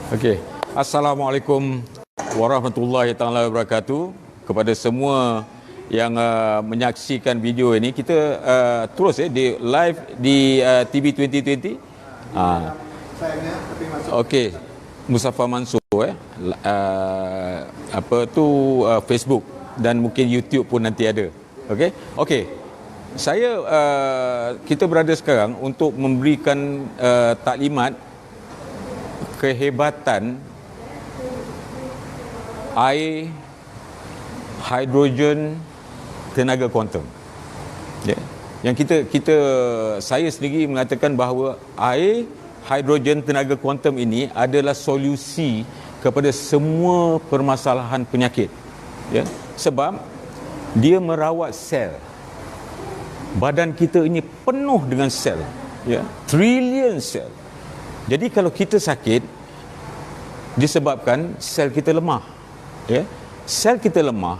Okey. Assalamualaikum warahmatullahi taala wabarakatuh. Kepada semua yang menyaksikan video ini, kita terus di live di TV 2020. Okey. Muzaffar Mansur Facebook dan mungkin YouTube pun nanti ada. Okey. Okey. Saya kita berada sekarang untuk memberikan taklimat kehebatan air, hidrogen, tenaga kuantum. Ya. Yang saya sendiri mengatakan bahawa air, hidrogen, tenaga kuantum ini adalah solusi kepada semua permasalahan penyakit. Ya. Sebab dia merawat sel. Badan kita ini penuh dengan sel, ya, trilion sel. Jadi kalau kita sakit disebabkan sel kita lemah, ya. Sel kita lemah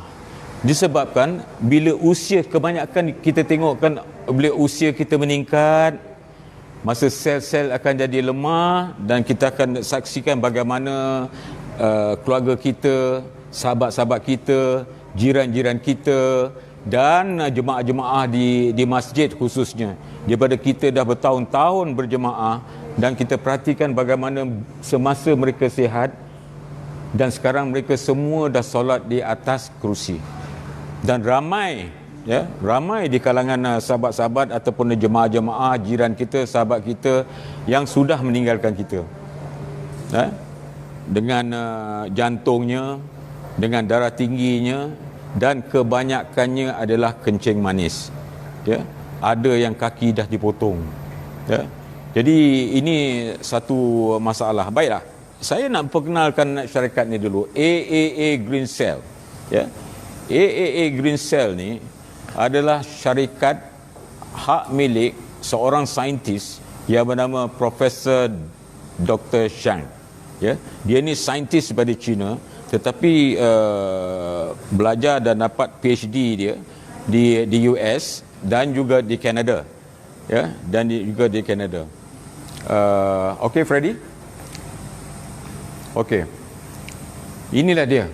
disebabkan bila usia, kebanyakan kita tengokkan bila usia kita meningkat, masa sel-sel akan jadi lemah dan kita akan saksikan bagaimana keluarga kita, sahabat-sahabat kita, jiran-jiran kita dan jemaah-jemaah di masjid khususnya, daripada kita dah bertahun-tahun berjemaah dan kita perhatikan bagaimana semasa mereka sihat dan sekarang mereka semua dah solat di atas kerusi. Dan ramai di kalangan sahabat-sahabat ataupun jemaah-jemaah, jiran kita, sahabat kita yang sudah meninggalkan kita, dengan jantungnya, dengan darah tingginya, dan kebanyakannya adalah kencing manis, ya. Ada yang kaki dah dipotong, ya. Jadi ini satu masalah. Baiklah, saya nak perkenalkan syarikat ni dulu, AAA Green Cell, ya. AAA Green Cell ni adalah syarikat hak milik seorang saintis yang bernama Profesor Dr. Zhang, ya. Dia ni saintis daripada China, tetapi belajar dan dapat PhD dia di US dan juga di Canada, ya, dan juga di Canada. Okey Freddy. Okey. Inilah dia.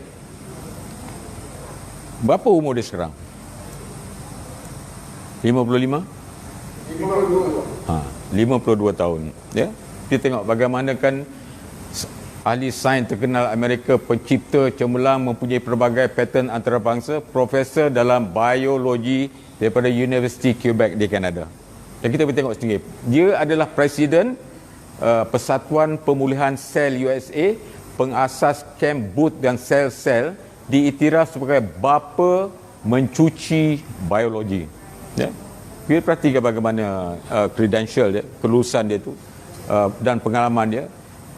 Berapa umur dia sekarang? 55? 52 tahun, ya. Kita tengok bagaimana kan ahli sains terkenal Amerika, pencipta cemerlang, mempunyai pelbagai paten antarabangsa, profesor dalam biologi daripada University Quebec di Kanada. Dan kita boleh tengok sendiri, dia adalah presiden Persatuan Pemulihan Sel USA, pengasas Camp Booth dan sel-sel, diiktiraf sebagai bapa mencuci biologi. Ya. Kita perhatikan bagaimana credential dia, kelulusan dia tu, dan pengalaman dia.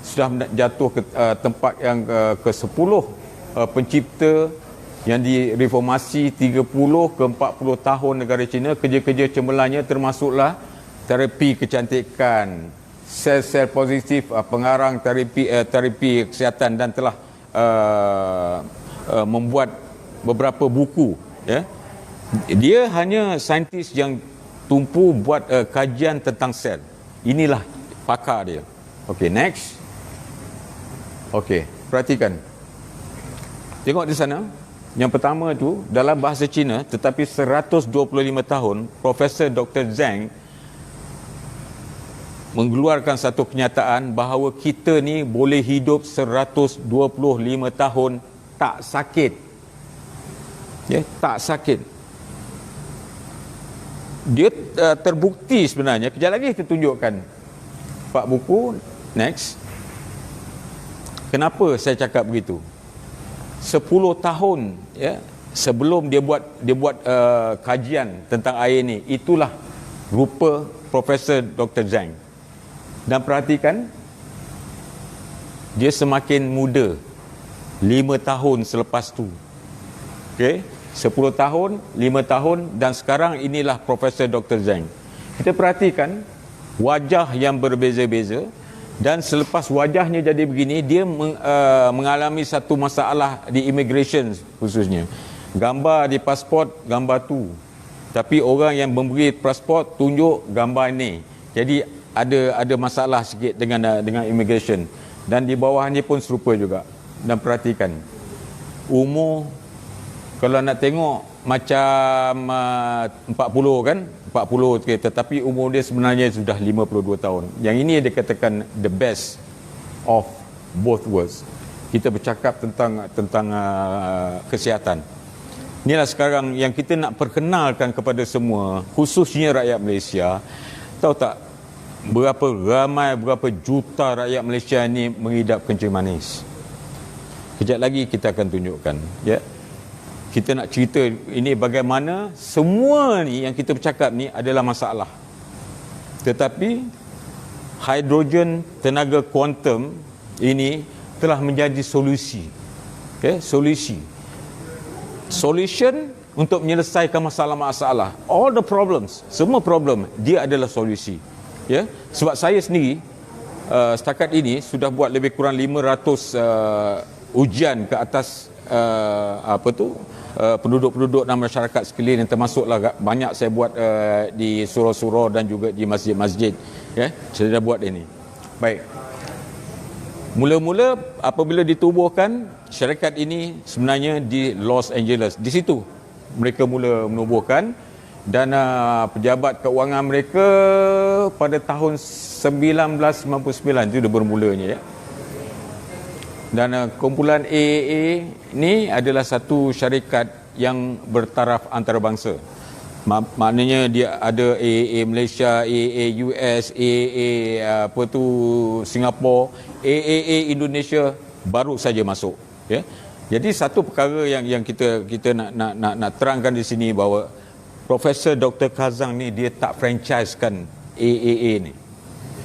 Sudah jatuh ke tempat yang ke-10 pencipta yang direformasi 30 ke 40 tahun negara China. Kerja-kerja cemerlangnya termasuklah terapi kecantikan, sel-sel positif, pengarang terapi kesihatan, dan telah membuat beberapa buku, ya. Dia hanya saintis yang tumpu buat kajian tentang sel. Inilah pakar dia. Okey, next. Okey, perhatikan. Tengok di sana. Yang pertama tu dalam bahasa Cina, tetapi 125 tahun, Profesor Dr. Zhang mengeluarkan satu kenyataan bahawa kita ni boleh hidup 125 tahun tak sakit. Ya, tak sakit. Dia terbukti sebenarnya. Kejap lagi kita tunjukkan Pak buku. Next. Kenapa saya cakap begitu? 10 tahun, ya, sebelum dia buat kajian tentang air ni, itulah rupa Profesor Dr. Zhang. Dan perhatikan, dia semakin muda 5 tahun selepas tu. Okey, 10 tahun, 5 tahun, dan sekarang inilah Profesor Dr. Zhang. Kita perhatikan wajah yang berbeza-beza. Dan selepas wajahnya jadi begini, dia mengalami satu masalah di immigration khususnya. Gambar di pasport, gambar tu. Tapi orang yang memberi pasport tunjuk gambar ini. Jadi ada masalah sikit dengan immigration. Dan di bawahnya pun serupa juga. Dan perhatikan, umur kalau nak tengok macam 40 kan, 40 okay, tetapi umur dia sebenarnya sudah 52 tahun. Yang ini dia katakan the best of both worlds. Kita bercakap tentang kesihatan. Inilah sekarang yang kita nak perkenalkan kepada semua, khususnya rakyat Malaysia. Tahu tak berapa ramai, berapa juta rakyat Malaysia ni mengidap kencing manis. Kejap lagi kita akan tunjukkan, ya. Kita nak cerita ini bagaimana semua ni yang kita bercakap ni adalah masalah. Tetapi hidrogen tenaga kuantum ini telah menjadi solusi. Okay? Solution untuk menyelesaikan masalah-masalah. All the problems, semua problem, dia adalah solusi. Ya? Sebab saya sendiri setakat ini sudah buat lebih kurang 500 ujian ke atas penduduk-penduduk dan masyarakat sekeliling, termasuklah banyak saya buat di surau-surau dan juga di masjid-masjid. Ya, saya dah buat ini. Baik. Mula-mula apabila ditubuhkan syarikat ini sebenarnya di Los Angeles. Di situ mereka mula menubuhkan, dan pejabat keuangan mereka pada tahun 1999 itu dah bermulanya, ya. Dan kumpulan AAA ni adalah satu syarikat yang bertaraf antarabangsa. Maknanya dia ada AAA Malaysia, AAA US, AAA Singapura, AAA Indonesia baru saja masuk, ya. Jadi satu perkara yang kita nak terangkan di sini bahawa Profesor Dr. Kazang ni dia tak franchisekan AAA ni.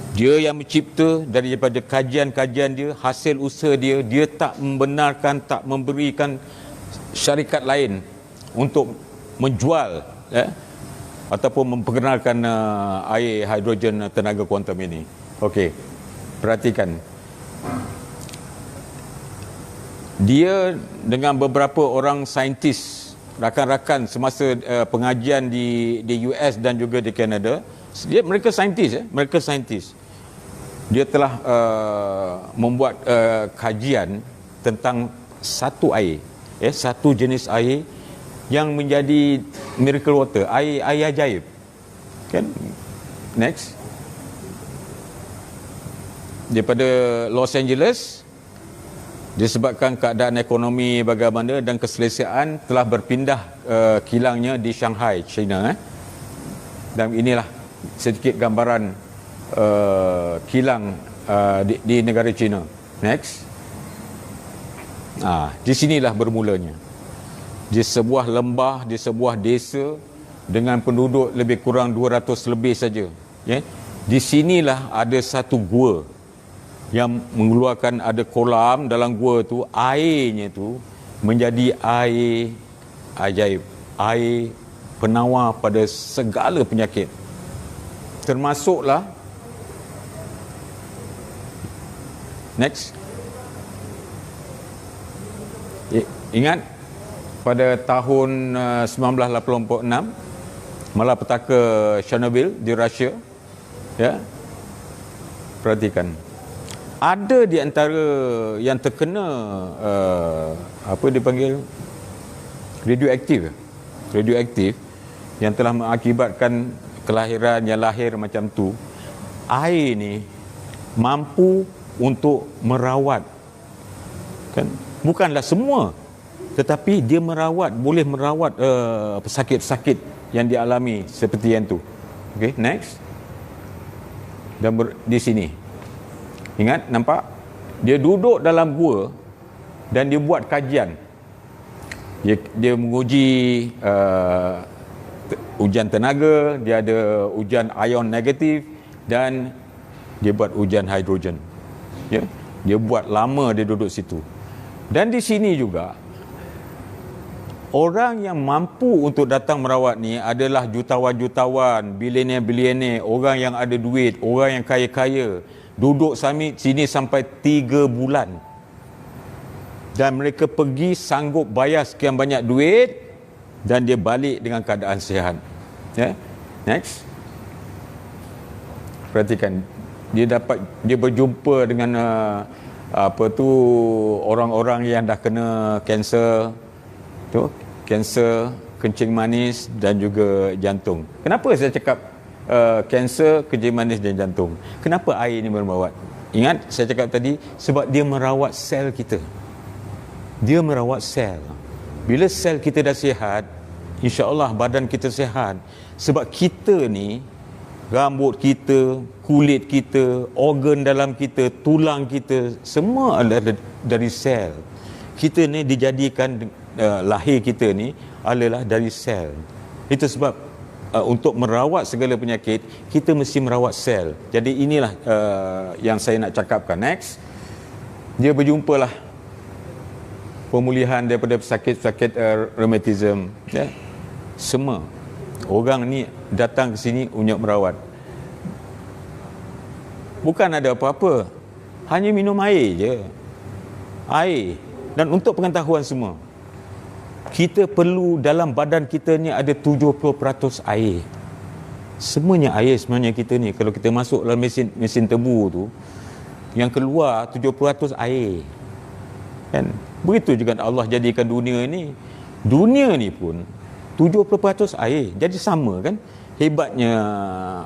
Dia yang mencipta daripada kajian-kajian dia, hasil usaha dia, dia tak membenarkan, tak memberikan syarikat lain untuk menjual, ya, ataupun memperkenalkan air hidrogen tenaga kuantum ini. Okey, perhatikan. Dia dengan beberapa orang saintis, rakan-rakan semasa pengajian di US dan juga di Kanada, mereka saintis. Dia telah membuat kajian tentang satu air, satu jenis air yang menjadi miracle water, air ajaib. Kan? Next. Daripada Los Angeles, disebabkan keadaan ekonomi bagaimana dan keselesaan, telah berpindah kilangnya di Shanghai, China. Dan inilah sedikit gambaran kilang di negara China. Next. Di sinilah bermulanya. Di sebuah lembah, di sebuah desa dengan penduduk lebih kurang 200 lebih saja. Ya. Di sinilah ada satu gua yang mengeluarkan, ada kolam dalam gua tu, airnya tu menjadi air ajaib, air penawar pada segala penyakit. Termasuklah next. Ingat pada tahun 1986 malapetaka Chernobyl di Rusia, ya. Perhatikan. Ada di antara yang terkena apa dipanggil radioaktif yang telah mengakibatkan kelahiran yang lahir macam tu. Air ni mampu untuk merawat, kan? Bukanlah semua, tetapi dia boleh merawat pesakit-pesakit yang dialami seperti yang tu. Okey, next. Dan di sini, ingat, nampak? Dia duduk dalam gua dan dia buat kajian. Dia menguji ujian tenaga, dia ada ujian ion negatif, dan dia buat ujian hidrogen. Ya, dia buat lama, dia duduk situ. Dan di sini juga orang yang mampu untuk datang merawat ni adalah jutawan-jutawan, bilioner-bilioner, orang yang ada duit, orang yang kaya-kaya, duduk sini sampai 3 bulan. Dan mereka pergi sanggup bayar sekian banyak duit, dan dia balik dengan keadaan sihat. Ya. Next. Perhatikan, dia berjumpa dengan apa tu, orang-orang yang dah kena kanser tu, kanser kencing manis dan juga jantung. Kenapa saya cakap kanser, kencing manis dan jantung? Kenapa air ni merawat? Ingat saya cakap tadi, sebab dia merawat sel kita. Dia merawat sel. Bila sel kita dah sihat, insya-Allah badan kita sihat. Sebab kita ni, rambut kita, kulit kita, organ dalam kita, tulang kita, semua adalah dari sel. Kita ni dijadikan, lahir kita ni adalah dari sel. Itu sebab untuk merawat segala penyakit, kita mesti merawat sel. Jadi inilah yang saya nak cakapkan. Next, dia berjumpalah pemulihan daripada sakit-sakit rheumatism, ya. Semua orang ni datang ke sini untuk merawat. Bukan ada apa-apa, hanya minum air je. Air. Dan untuk pengetahuan semua, kita perlu, dalam badan kita ni ada 70% air. Semuanya air sebenarnya kita ni. Kalau kita masuk dalam mesin tebu tu, yang keluar 70% air. Kan? Begitu juga Allah jadikan dunia ni. Dunia ni pun 70% air. Jadi sama kan? Hebatnya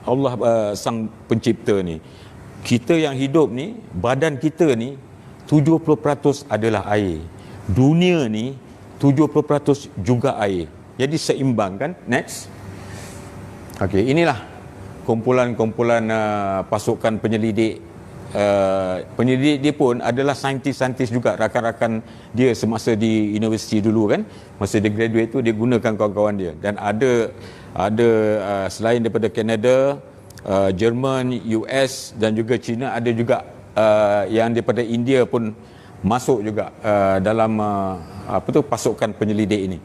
Allah, sang pencipta ni. Kita yang hidup ni, badan kita ni 70% adalah air. Dunia ni 70% juga air. Jadi seimbang kan? Next. Okey, inilah kumpulan-kumpulan pasukan penyelidik. Penyelidik dia pun adalah saintis-saintis juga, rakan-rakan dia semasa di universiti dulu kan. Masa dia graduate tu, dia gunakan kawan-kawan dia. Dan ada selain daripada Canada, Jerman, US dan juga China, ada juga yang daripada India pun masuk juga dalam pasukan penyelidik ini.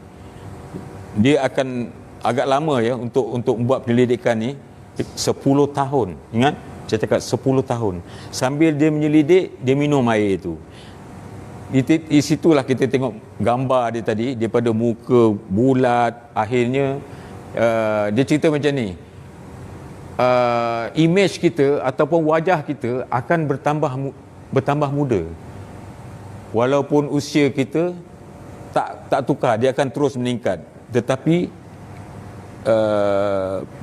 Dia akan agak lama ya untuk membuat penyelidikan ni, 10 tahun. Ingat, saya cakap 10 tahun. Sambil dia menyelidik, dia minum air itu. Di situlah kita tengok gambar dia tadi, daripada muka bulat, akhirnya dia cerita macam ni. Image kita ataupun wajah kita akan bertambah muda. Walaupun usia kita tak tukar, dia akan terus meningkat. Tetapi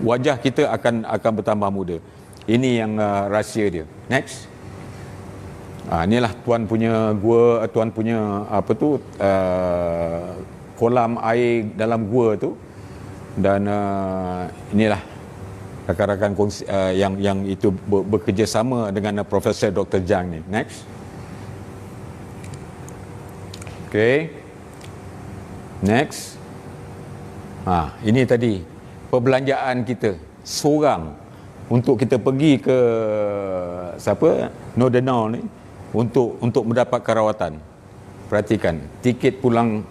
wajah kita akan bertambah muda. Ini yang rahsia dia. Next. Inilah tuan punya gua, tuan punya kolam air dalam gua tu. Dan inilah rakan-rakan yang itu bekerjasama dengan Profesor Dr. Zhang ni. Next. Okay. Next. Ini tadi perbelanjaan kita seorang untuk kita pergi ke Nordenau ni untuk mendapat kerawatan. Perhatikan, tiket pulang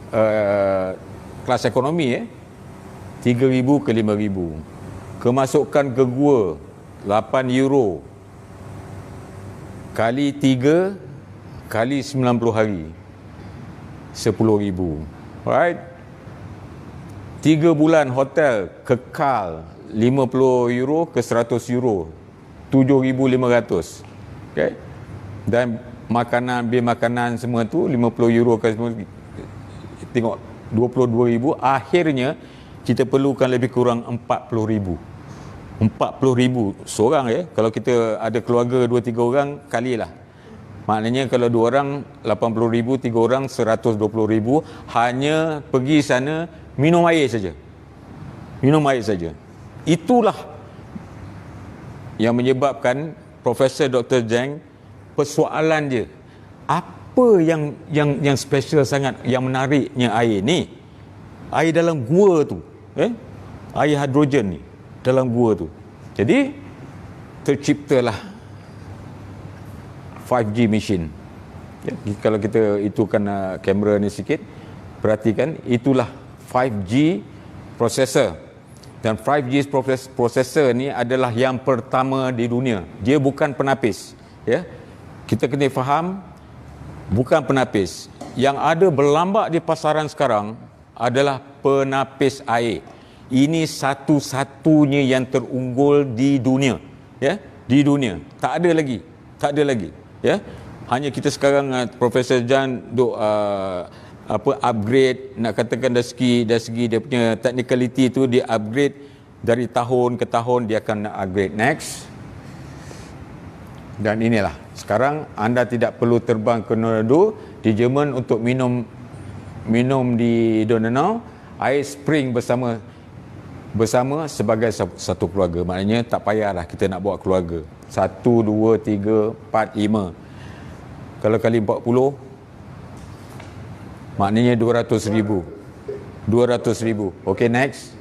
kelas ekonomi 3,000 ke 5,000. Kemasukan ke gua 8 euro kali 3 kali 90 hari 10,000. Alright. 3 bulan hotel kekal 50 euro ke 100 euro 7,500. Okay. Dan bil makanan semua tu 50 euro ke semua, tengok 22,000. Akhirnya kita perlukan lebih kurang 40,000. 40,000 seorang ya. Kalau kita ada keluarga 2-3 orang, kalilah. Maknanya kalau 2 orang 80,000, 3 orang 120,000 hanya pergi sana minum air saja. Minum air saja. Itulah yang menyebabkan Profesor Dr. Zhang, persoalan dia, apa yang special sangat, yang menariknya air ni? Air dalam gua tu, air hidrogen ni dalam gua tu. Jadi terciptalah 5G machine. Ya, kalau kita itukan kamera ni sikit, perhatikan, itulah 5G processor. Dan 5G processor ni adalah yang pertama di dunia. Dia bukan penapis, ya. Kita kena faham, bukan penapis. Yang ada berlambak di pasaran sekarang adalah penapis air. Ini satu-satunya yang terunggul di dunia, ya, di dunia. Tak ada lagi, ya. Hanya kita sekarang Profesor Jan duk upgrade, nak katakan dari segi dia punya technicality tu, dia upgrade dari tahun ke tahun, dia akan upgrade. Next. Dan inilah, sekarang anda tidak perlu terbang ke Colorado di Jerman untuk minum di Donau, air spring bersama sebagai satu keluarga. Maknanya tak payahlah kita nak bawa keluarga. 1, 2, 3, 4, 5. Kalau kali 40, maknanya 200,000. 200,000. Okey, next.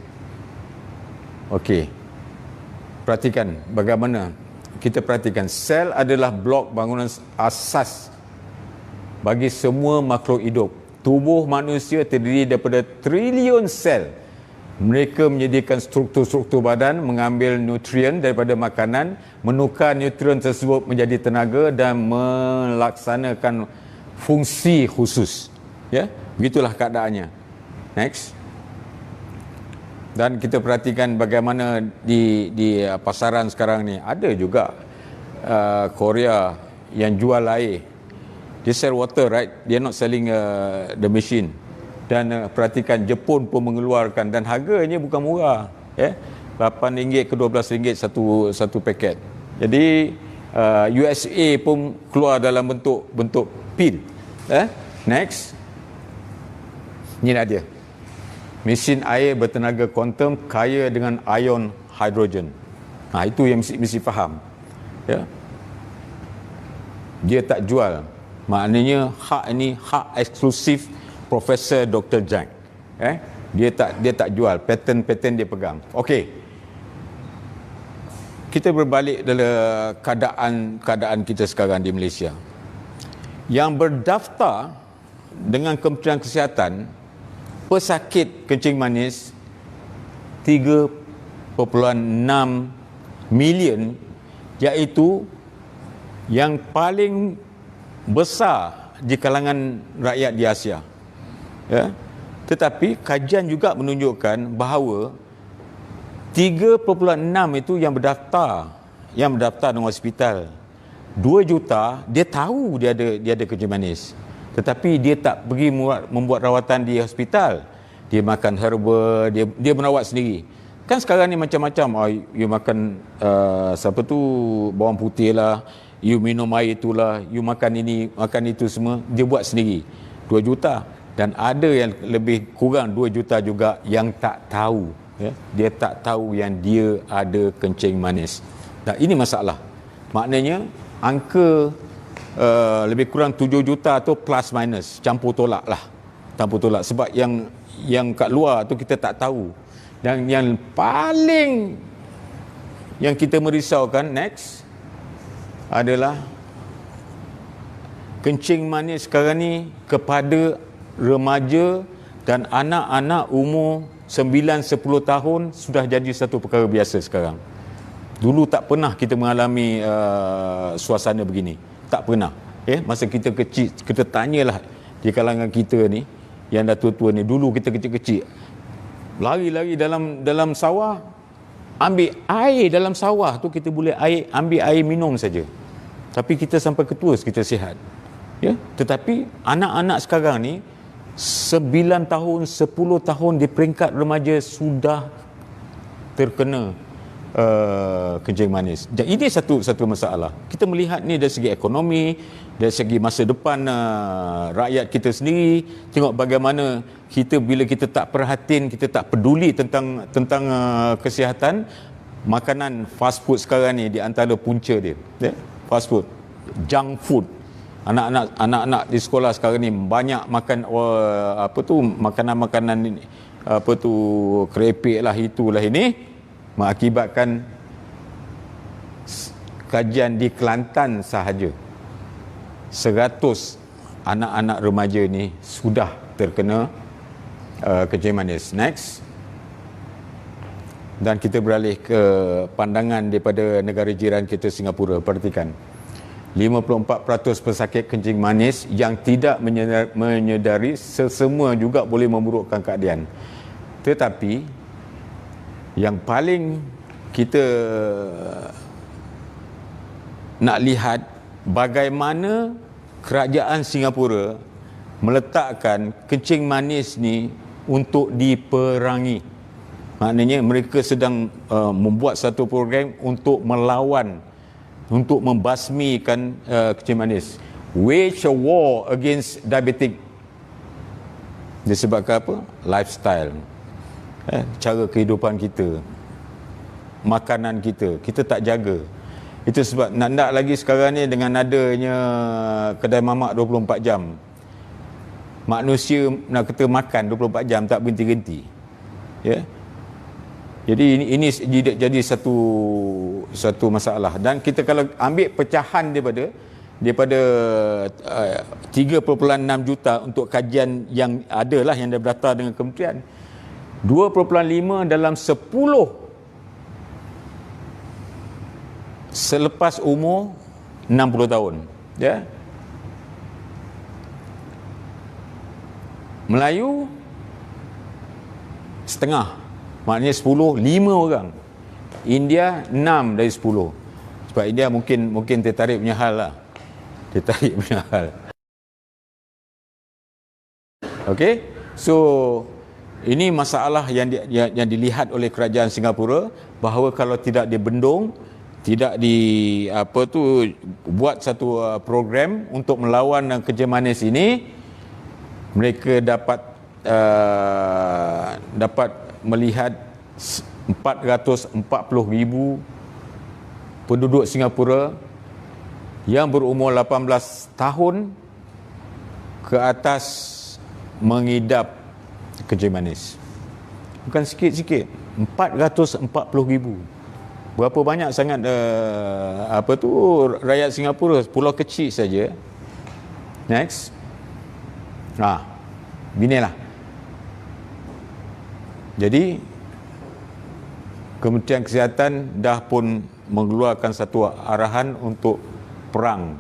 Okey. Perhatikan bagaimana. Kita perhatikan, sel adalah blok bangunan asas bagi semua makhluk hidup. Tubuh manusia terdiri daripada trilion sel. Mereka menyediakan struktur-struktur badan, mengambil nutrien daripada makanan, menukar nutrien tersebut menjadi tenaga dan melaksanakan fungsi khusus. Ya, begitulah keadaannya. Next. Dan kita perhatikan bagaimana di pasaran sekarang ni, ada juga Korea yang jual air. Dia sell water, right? Dia not selling the machine. Dan perhatikan, Jepun pun mengeluarkan, dan harganya bukan murah, RM8 ke RM12 satu paket. Jadi USA pun keluar dalam bentuk pil. Next. Ini dah dia. Mesin air bertenaga kuantum kaya dengan ion hidrogen. Itu yang mesti faham. Ya. Dia tak jual. Maknanya hak ini hak eksklusif Profesor Dr. Zhang. Dia tak jual. Patent dia pegang. Okey. Kita berbalik dalam keadaan kita sekarang di Malaysia. Yang berdaftar dengan Kementerian Kesihatan, pesakit kencing manis 3.6 million, iaitu yang paling besar di kalangan rakyat di Asia. Ya. Tetapi kajian juga menunjukkan bahawa 3.6 itu yang berdaftar dengan hospital. 2 juta dia tahu dia ada kencing manis, tetapi dia tak pergi membuat rawatan di hospital. Dia makan herba, dia merawat sendiri. Kan sekarang ni macam-macam. You makan bawang putih lah, you minum air itulah, you makan ini, makan itu, semua dia buat sendiri. 2 juta. Dan ada yang lebih kurang 2 juta juga yang tak tahu. Dia tak tahu yang dia ada kencing manis. Dan ini masalah. Maknanya angka lebih kurang 7 juta tu plus minus, campur tolak. Sebab yang kat luar tu kita tak tahu. Dan yang paling yang kita merisaukan, next, adalah kencing manis sekarang ni kepada remaja dan anak-anak umur 9-10 tahun sudah jadi satu perkara biasa sekarang. Dulu tak pernah kita mengalami suasana begini. Tak pernah. Masa kita kecil, kita tanyalah di kalangan kita ni yang dah tua-tua ni, dulu kita kecil-kecil lari-lari dalam sawah, ambil air dalam sawah tu, kita boleh ambil air minum saja. Tapi kita sampai ketua kita sihat. Tetapi anak-anak sekarang ni 9 tahun, 10 tahun di peringkat remaja sudah terkena kencing manis. Dan ini satu masalah. Kita melihat ni dari segi ekonomi, dari segi masa depan rakyat kita sendiri. Tengok bagaimana bila kita tak perhatiin, kita tak peduli tentang kesihatan, makanan fast food sekarang ni di antara punca dia. Fast food, junk food. Anak-anak di sekolah sekarang ni banyak makan makanan-makanan ni, kerepek lah, itulah ini, mengakibatkan kajian di Kelantan sahaja 100 anak-anak remaja ni sudah terkena kencing manis. Next. Dan kita beralih ke pandangan daripada negara jiran kita, Singapura. Perhatikan, 54% pesakit kencing manis yang tidak menyedari sesemua juga boleh memburukkan keadaan. Tetapi yang paling kita nak lihat bagaimana kerajaan Singapura meletakkan kencing manis ni untuk diperangi. Maknanya mereka sedang membuat satu program untuk melawan, untuk membasmikan kencing manis. Wage a war against diabetic. Disebabkan apa? Lifestyle. Cara kehidupan kita, makanan kita tak jaga. Itu sebab nak lagi sekarang ni dengan adanya kedai mamak 24 jam. Manusia nak kata makan 24 jam tak berhenti-henti. Ya. Jadi ini jadi satu masalah, dan kita kalau ambil pecahan daripada 3.6 juta untuk kajian yang adalah yang dah berdaftar dengan kementerian, 2.5 dalam 10 selepas umur 60 tahun, ya. Melayu setengah, maknanya 10, 5 orang. India 6 dari 10. Sebab India mungkin tertarik punya hal lah. Tertarik punya hal. Okey. So ini masalah yang dilihat oleh kerajaan Singapura, bahawa kalau tidak dibendung, tidak buat satu program untuk melawan kencing manis ini, mereka dapat melihat 440,000 penduduk Singapura yang berumur 18 tahun ke atas mengidap kencing manis. Bukan sikit-sikit, 440,000. Berapa banyak sangat rakyat Singapura, pulau kecil saja. Next. Binilah. Jadi Kementerian Kesihatan dah pun mengeluarkan satu arahan untuk perang,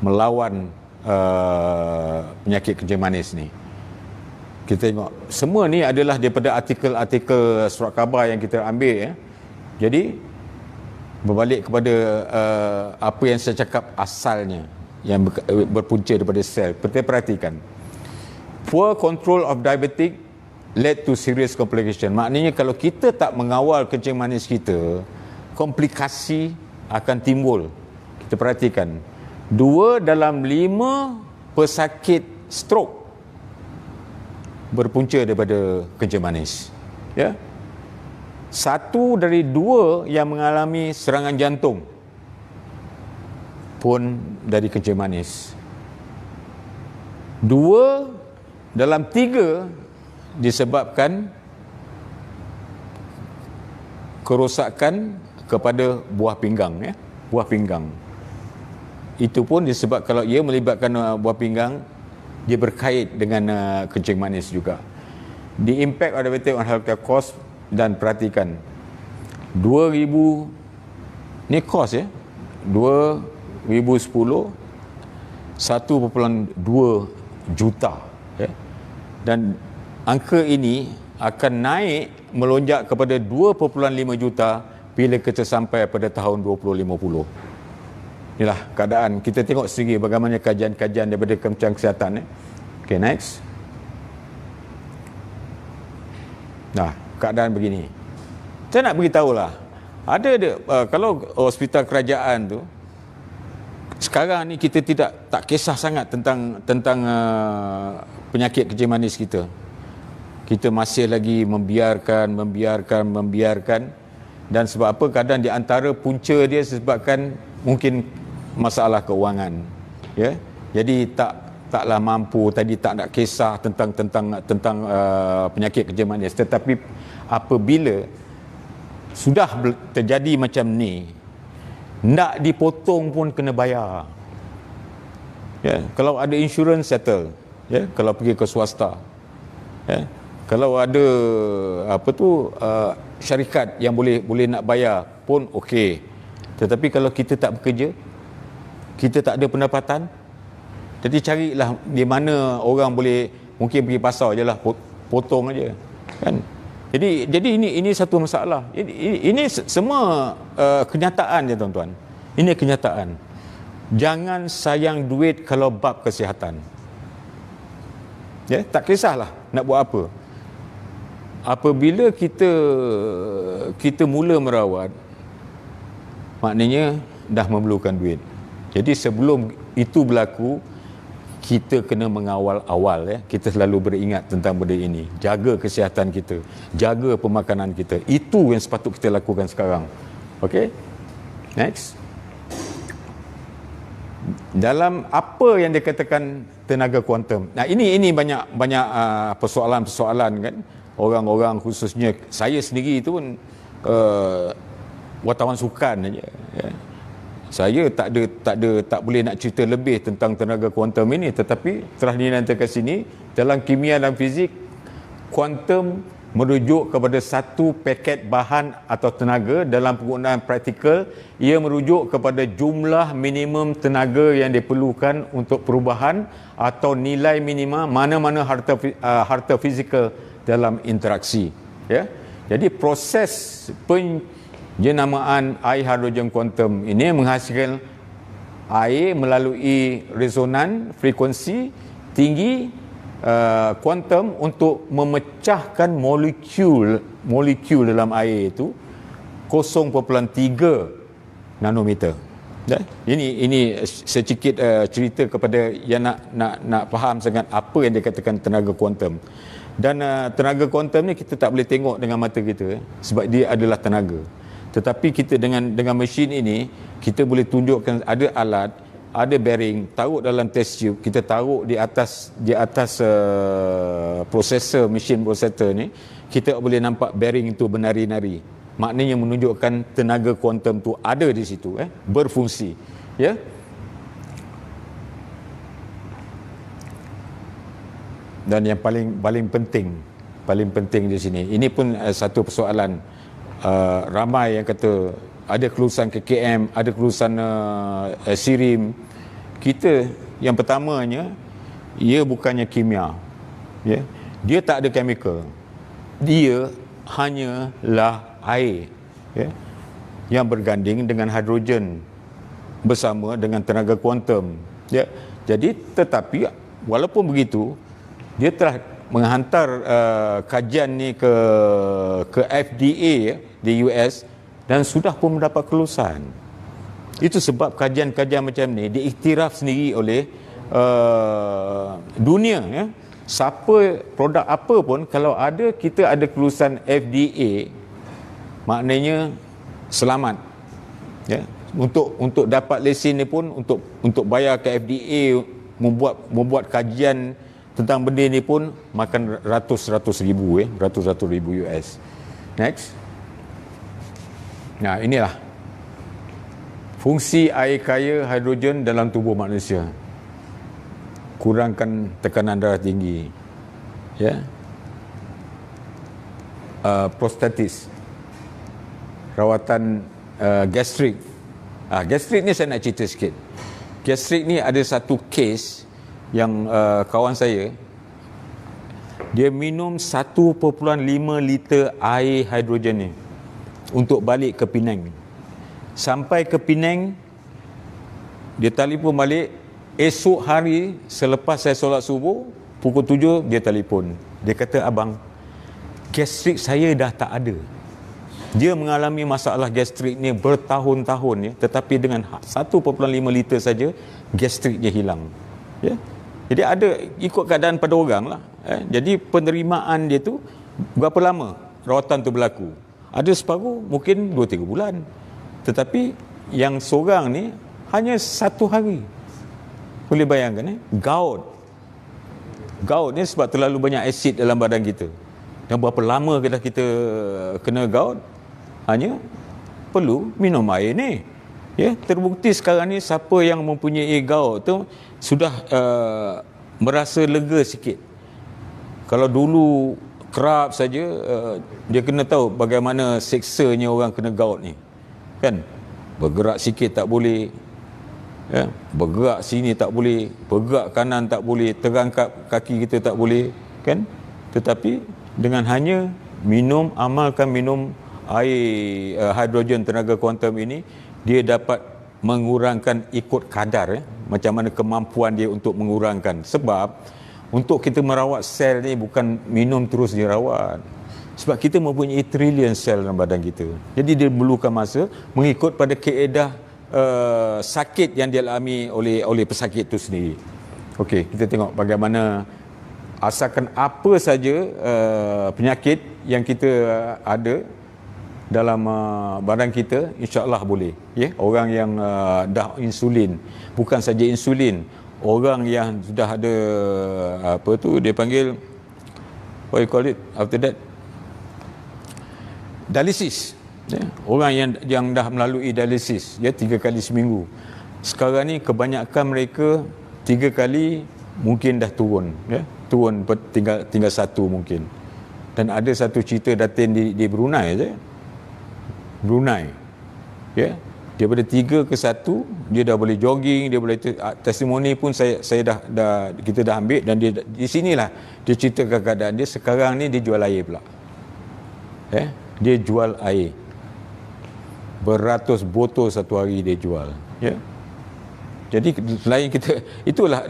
melawan penyakit kencing manis ni. Kita tengok semua ni adalah daripada artikel-artikel surat khabar yang kita ambil, Jadi berbalik kepada apa yang saya cakap asalnya, yang berpunca daripada sel. Kita perhatikan, poor control of diabetic led to serious complication. Maknanya kalau kita tak mengawal kencing manis kita, komplikasi akan timbul. Kita perhatikan, 2 dalam 5 pesakit stroke berpunca daripada kencing manis. Ya. 1 dari 2 yang mengalami serangan jantung pun dari kencing manis. 2 dalam 3 disebabkan kerosakan kepada buah pinggang, buah pinggang. Itu pun disebab kalau ia melibatkan buah pinggang, dia berkait dengan kencing manis juga. The impact of diabetes on healthcare cost, dan perhatikan 2000 ni kos 2010 1.2 juta, dan angka ini akan naik melonjak kepada 2.5 juta bila kita sampai pada tahun 2050. Inilah keadaan. Kita tengok sendiri bagaimana kajian-kajian daripada Kementerian Kesihatan. Okay, next. Keadaan begini. Saya nak beritahulah, kalau hospital kerajaan tu sekarang ni kita tak kisah sangat tentang penyakit kencing manis kita. Kita masih lagi membiarkan, dan sebab apa? Kadang di antara punca dia sebabkan mungkin masalah keuangan, Jadi taklah mampu, tadi tak nak kisah tentang penyakit kencing manis. Tetapi apabila sudah terjadi macam ni, nak dipotong pun kena bayar. Kalau ada insurans settle, kalau pergi ke swasta, kalau ada syarikat yang boleh nak bayar pun okey. Tetapi kalau kita tak bekerja, kita tak ada pendapatan, jadi carilah di mana orang boleh, mungkin pergi pasar je lah, potong aja, kan. Jadi ini satu masalah. Ini semua kenyataan je, tuan-tuan. Ini kenyataan. Jangan sayang duit kalau bab kesihatan. Ya, tak kisahlah nak buat apa. Apabila kita mula merawat, maknanya dah memerlukan duit. Jadi sebelum itu berlaku, kita kena mengawal awal, ya. Kita selalu beringat tentang benda ini. Jaga kesihatan kita, jaga pemakanan kita. Itu yang sepatut kita lakukan sekarang. Okey? Next. Dalam apa yang dikatakan tenaga kuantum. Nah, ini banyak persoalan-persoalan kan. Orang-orang, khususnya saya sendiri itu pun wartawan sukan aja, ya. Saya tak boleh nak cerita lebih tentang tenaga kuantum ini, tetapi telah dinantikan sini dalam kimia dan fizik, kuantum merujuk kepada satu paket bahan atau tenaga. Dalam penggunaan praktikal, ia merujuk kepada jumlah minimum tenaga yang diperlukan untuk perubahan atau nilai minima mana-mana harta fizikal dalam interaksi, ya. Jadi proses jenamakan air hidrogen kuantum ini menghasilkan air melalui resonan frekuensi tinggi kuantum untuk memecahkan molekul dalam air itu 0.3 nanometer. Ya? Ini sedikit cerita kepada yang nak faham sangat apa yang dikatakan tenaga kuantum. Dan tenaga kuantum ni kita tak boleh tengok dengan mata kita, sebab dia adalah tenaga. Tetapi kita dengan mesin ini, kita boleh tunjukkan ada alat, ada bearing, taruh dalam test tube, kita taruh di atas prosesor, mesin prosesor ni, kita boleh nampak bearing itu menari-nari. Maknanya menunjukkan tenaga kuantum tu ada di situ, berfungsi, ya. Dan yang paling penting di sini, ini pun satu persoalan. Ramai yang kata ada kelulusan KKM, ada kelulusan SIRIM. Kita yang pertamanya, ia bukannya kimia, ya. Dia tak ada chemical, dia hanyalah air, ya, yang berganding dengan hidrogen bersama dengan tenaga kuantum, ya. Jadi tetapi walaupun begitu, dia telah menghantar kajian ni ke FDA, ya, di US, dan sudah pun mendapat kelulusan. Itu sebab kajian-kajian macam ni diiktiraf sendiri oleh dunia, ya. Siapa produk apa pun, kalau kita ada kelulusan FDA, maknanya selamat, ya. Untuk dapat lesen ni pun, untuk bayar ke FDA, membuat kajian tentang benda ni pun makan ratus ribu US. Next. Nah, inilah fungsi air kaya hidrogen dalam tubuh manusia. Kurangkan tekanan darah tinggi, ya. Prostatis, rawatan gastrik. Gastrik ni saya nak cerita sikit. Gastrik ni ada satu kes yang kawan saya, dia minum 1.5 liter air hidrogen ni untuk balik ke Penang. Sampai ke Penang, dia telefon balik. Esok hari selepas saya solat subuh, pukul 7, dia telefon. Dia kata, abang, gastrik saya dah tak ada. Dia mengalami masalah gastrik ni bertahun-tahun, ya, tetapi dengan 1.5 liter saja gastrik dia hilang, ya. Jadi ada ikut keadaan pada orang lah. Jadi penerimaan dia tu berapa lama rawatan tu berlaku? Ada separuh mungkin 2-3 bulan. Tetapi yang seorang ni hanya 1 hari. Boleh bayangkan, gout. Gout ni sebab terlalu banyak asid dalam badan kita. Dan berapa lama kita kena gout? Hanya perlu minum air ni. Ya, terbukti sekarang ni siapa yang mempunyai gout tu sudah merasa lega sikit. Kalau dulu kerap saja, dia kena tahu bagaimana seksanya orang kena gout ni, kan? Bergerak sikit tak boleh, ya? Bergerak sini tak boleh, bergerak kanan tak boleh, terangkat kaki kita tak boleh, kan? Tetapi dengan hanya amalkan minum air hidrogen tenaga kuantum ini, dia dapat mengurangkan ikut kadar, macam mana kemampuan dia untuk mengurangkan. Sebab untuk kita merawat sel ni bukan minum terus dirawat. Sebab kita mempunyai trilion sel dalam badan kita. Jadi dia memerlukan masa mengikut pada kaedah sakit yang dialami oleh pesakit itu sendiri. Okey, kita tengok bagaimana asalkan apa saja penyakit yang kita ada dalam badan kita, insya-Allah boleh. Ya, orang yang dah insulin, bukan saja insulin, orang yang sudah ada apa tu dia panggil, what you call it after that, dialisis. Ya, orang yang dah melalui dialisis, ya, 3 kali seminggu. Sekarang ni kebanyakan mereka 3 kali mungkin dah turun, ya, turun tinggal 1 mungkin. Dan ada satu cerita datin di Brunei je. Brunei, ya, daripada 3 ke 1 dia dah boleh jogging, dia boleh testimoni pun saya dah kita dah ambil, dan dia di sinilah dia ceritakan keadaan dia sekarang ni. Dia jual air pula, ya, dia jual air beratus botol satu hari dia jual, ya. Jadi selain kita, itulah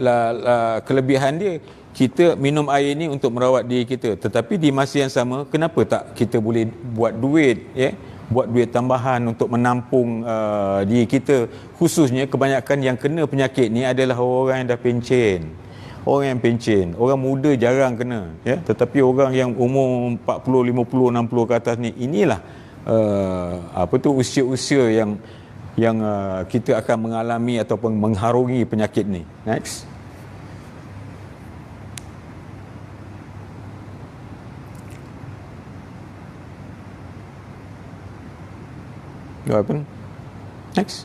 kelebihan dia, kita minum air ni untuk merawat diri kita, tetapi di masa yang sama kenapa tak kita boleh buat duit, ya, buat duit tambahan untuk menampung diri kita. Khususnya kebanyakan yang kena penyakit ni adalah orang yang dah pencen. Orang yang pencen, orang muda jarang kena, ya, tetapi orang yang umur 40, 50, 60 ke atas ni, inilah usia-usia yang kita akan mengalami ataupun mengharungi penyakit ni. Next. What happened? Next.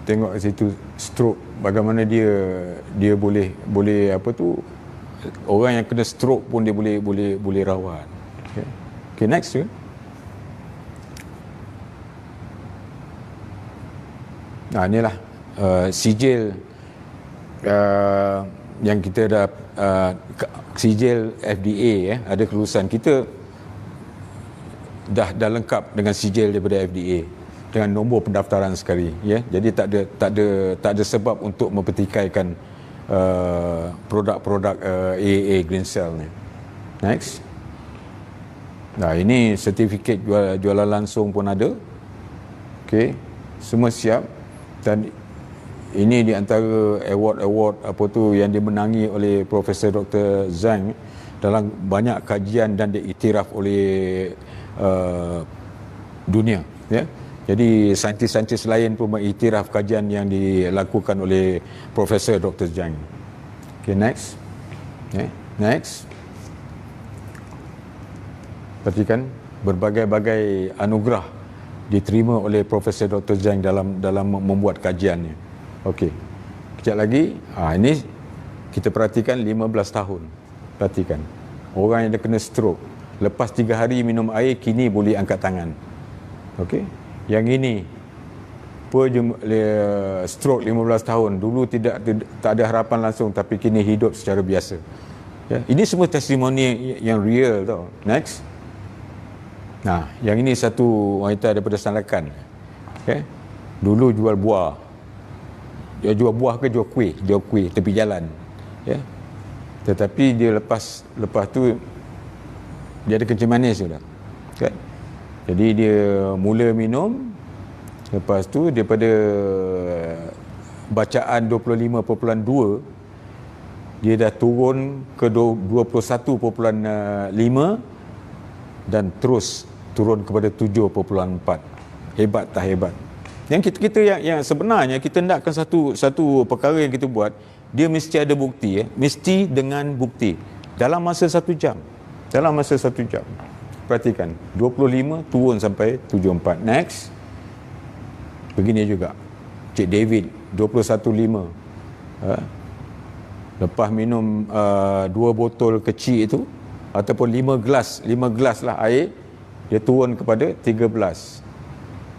Tengok situ stroke, bagaimana dia boleh apa tu, orang yang kena stroke pun dia boleh rawat. Okay, next ya. Nah, inilah sijil yang kita dah sijil FDA, ya, ada kelulusan kita dah lengkap dengan sijil daripada FDA dengan nombor pendaftaran sekali, ya. Jadi tak ada sebab untuk mempertikaikan produk-produk AAA Green Cell ni. Next. Nah, ini sertifikat jualan langsung pun ada. Okey, semua siap. Dan ini di antara award apa tu yang dimenangi oleh Profesor Dr. Zhang dalam banyak kajian dan diiktiraf oleh dunia, ya. Jadi saintis-saintis lain pun mengiktiraf kajian yang dilakukan oleh Profesor Dr. Zhang. Okay, next. Okay, next. Perhatikan berbagai-bagai anugerah diterima oleh Profesor Dr. Zhang dalam membuat kajiannya. Okey. Kejap lagi, ini kita perhatikan 15 tahun. Perhatikan. Orang yang dah kena stroke, lepas 3 hari minum air, kini boleh angkat tangan. Okey. Yang ini stroke 15 tahun, dulu tak ada harapan langsung, tapi kini hidup secara biasa. Ya, ini semua testimoni yang real tau. Next. Nah, yang ini satu wanita daripada Sandakan. Okay. Dulu jual buah. Dia jual buah ke jual kuih? Jual kuih tepi jalan. Ya. Tetapi dia lepas tu dia ada kencing manis sudah. Okay. Jadi dia mula minum, lepas tu daripada bacaan 25.2 dia dah turun ke 21.5 dan terus turun kepada 7.4. Hebat tak hebat? Yang kita yang sebenarnya kita nakkan satu perkara yang kita buat, dia mesti ada bukti, ya. Mesti dengan bukti dalam masa 1 jam. Dalam masa 1 jam. Perhatikan, 25 turun sampai 74. Next. Begini juga Cik David, 21.5. Lepas minum 2 botol kecil itu, ataupun 5 gelas lah air, dia turun kepada 13.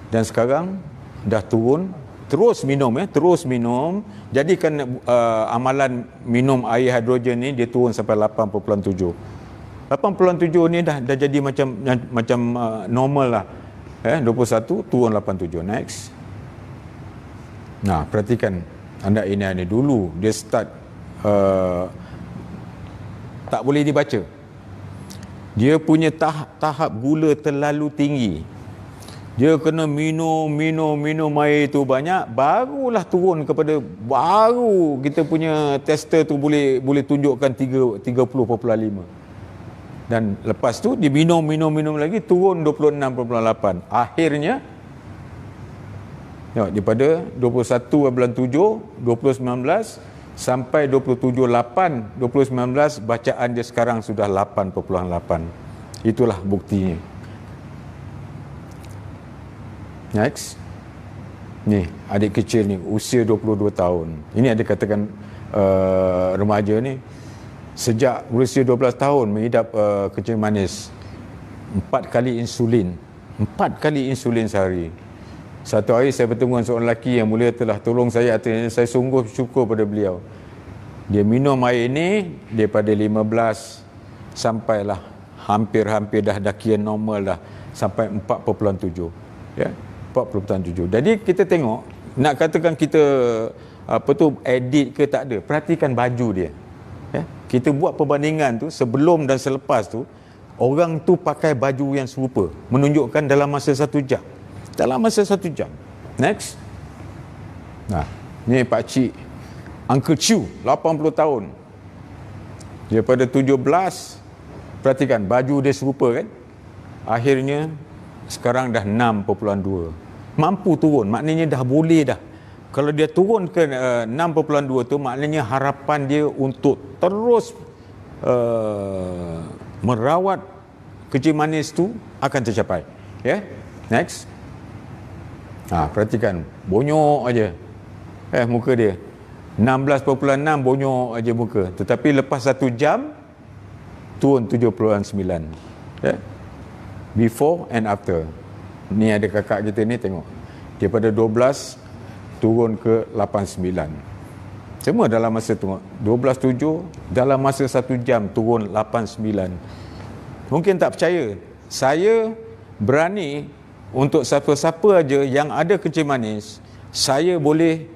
Dan sekarang dah turun terus minum terus minum, jadikan amalan minum air hidrogen ni dia turun sampai 8.7. 8.7 ni dah jadi macam normal lah. 21 turun 87. Next. Nah, perhatikan anda ini dulu dia start tak boleh dibaca. Dia punya tahap gula terlalu tinggi. Dia kena minum air tu banyak, barulah turun kepada, baru kita punya tester tu boleh tunjukkan 30.5. Dan lepas tu dia minum lagi, turun 26.8. Akhirnya tengok, daripada 21.7 2019 sampai 27.8 2019, bacaan dia sekarang sudah 8.8. Itulah buktinya. Next. Ni adik kecil ni usia 22 tahun. Ini ada katakan remaja ni sejak berusia 12 tahun mengidap kencing manis. 4 kali insulin sehari. Satu hari saya bertemu dengan seorang lelaki yang mulia telah tolong saya, artinya saya sungguh syukur pada beliau. Dia minum air ini daripada 15 sampailah hampir dah kian normal dah sampai 4.7. Ya, 4.7. Jadi kita tengok, nak katakan kita edit ke tak ada, perhatikan baju dia. Ya, kita buat perbandingan tu sebelum dan selepas tu, orang tu pakai baju yang serupa, menunjukkan dalam masa 1 jam. Next. Nah, ni Pak Cik Uncle Chew, 80 tahun. Daripada 17, perhatikan baju dia serupa kan. Akhirnya sekarang dah 6.2. Mampu turun, maknanya dah boleh dah. Kalau dia turun ke 6.2 tu, maknanya harapan dia untuk terus merawat kencing manis tu akan tercapai. Ya, next. Perhatikan, bonyok aja muka dia. 16.6 bonyok aja muka. Tetapi lepas 1 jam turun 7.9. Ya. Before and after. Ni ada kakak kita ni, tengok. Daripada 12 turun ke 8.9. Semua dalam masa tengok 12.7, dalam masa 1 jam turun 8.9. Mungkin tak percaya. Saya berani untuk siapa-siapa aja yang ada kencing manis, saya boleh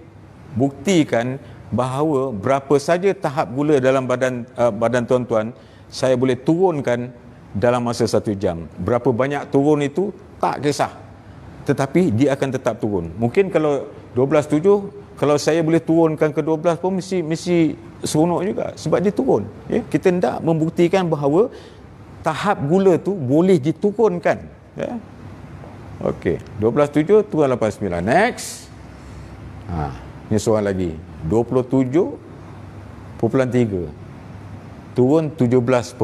buktikan bahawa berapa saja tahap gula dalam badan tuan-tuan, saya boleh turunkan dalam masa 1 jam. Berapa banyak turun itu tak kisah, tetapi dia akan tetap turun. Mungkin kalau 12.7, kalau saya boleh turunkan ke 12 pun mesti seronok juga, sebab dia turun. Ya? Kita hendak membuktikan bahawa tahap gula tu boleh diturunkan. Ya? Okey, 12.7 turun 8.9. Next. Ni soal lagi. 27.3 turun 17.9.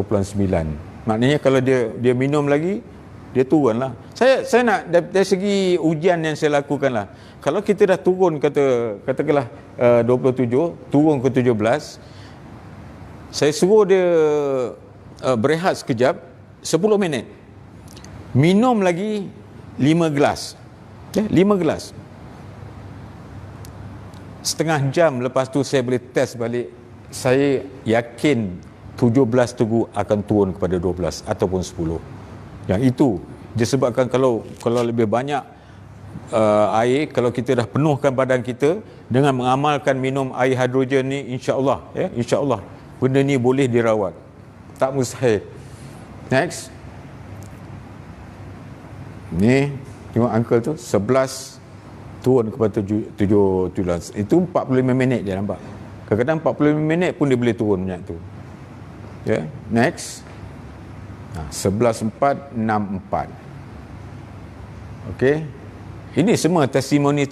Maknanya kalau dia minum lagi, dia turunlah. Saya nak dari segi ujian yang saya lakukanlah. Kalau kita dah turun katakanlah 27 turun ke 17, saya suruh dia berehat sekejap 10 minit. Minum lagi 5 gelas. 5 gelas. Setengah jam lepas tu saya boleh test balik. Saya yakin 17 teguh akan turun kepada 12 ataupun 10. Yang itu disebabkan kalau lebih banyak air, kalau kita dah penuhkan badan kita dengan mengamalkan minum air hidrogen ni, insya-Allah insya-Allah benda ni boleh dirawat. Tak mustahil. Next. Ni tengok uncle tu 11 turun kepada 7. Itu 45 minit dia nampak. Kadang-kadang 45 minit pun dia boleh turun banyak tu. Ya, next. 11.464. Okey. Ini semua testimoni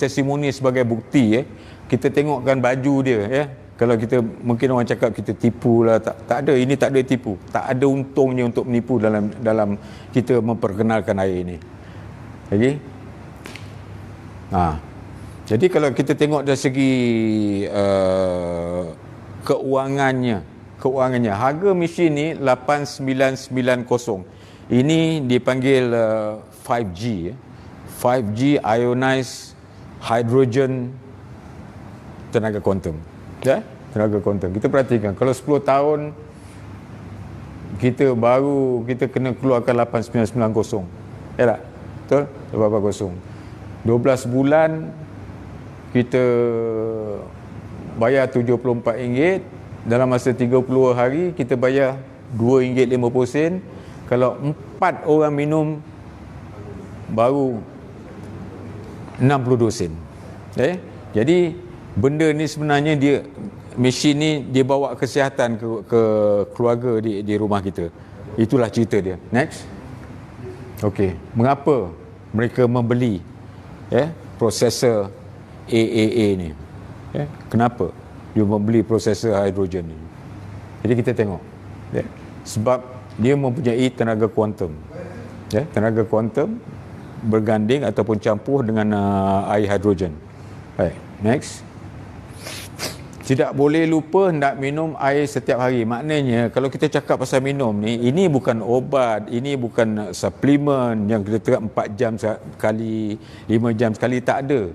sebagai bukti Kita tengokkan baju dia ya. Kalau kita, mungkin orang cakap kita tipu lah, tak ada, ini tak ada tipu. Tak ada untungnya untuk menipu dalam kita memperkenalkan air ini. Okey. Jadi kalau kita tengok dari segi keuangannya, harga mesin ni 8990. Ini dipanggil 5G 5G ionized hidrogen tenaga kuantum. Ya, tenaga kuantum. Kita perhatikan, kalau 10 tahun kita kena keluarkan 8990. Ya tak? Betul? 880. 12 bulan kita bayar RM74. Dalam masa 30 hari kita bayar RM2.50. Kalau 4 orang minum baru 62 sen. Jadi benda ni sebenarnya mesin ni dia bawa kesihatan ke keluarga di rumah kita. Itulah cerita dia. Next. Okey, mengapa mereka membeli prosesor AAA ni? Kenapa dia membeli prosesor hidrogen ni? Jadi kita tengok. Sebab dia mempunyai tenaga kuantum. Tenaga kuantum berganding ataupun campur dengan air hidrogen. Baik, next. Tidak boleh lupa hendak minum air setiap hari. Maknanya kalau kita cakap pasal minum ni, ini bukan obat, ini bukan suplemen yang kita terap 4 jam sekali, 5 jam sekali, tak ada.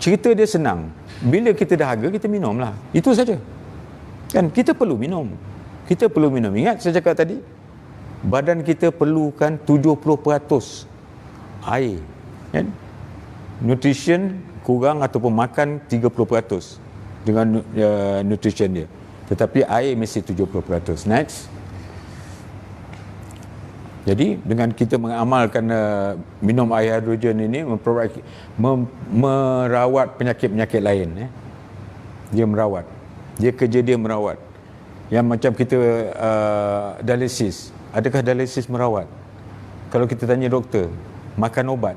Cerita dia senang. Bila kita dahaga, kita minumlah. Itu saja. Kan kita perlu minum. Kita perlu minum. Ingat saya cakap tadi, badan kita perlukan 70% air. Kan? Nutrition kurang ataupun makan 30% dengan nutrition dia. Tetapi air mesti 70%. Next. Jadi dengan kita mengamalkan minum air hidrogen ini merawat penyakit-penyakit lain. Dia merawat. Kerja dia merawat. Yang macam kita dialisis. Adakah dialisis merawat? Kalau kita tanya doktor, makan ubat.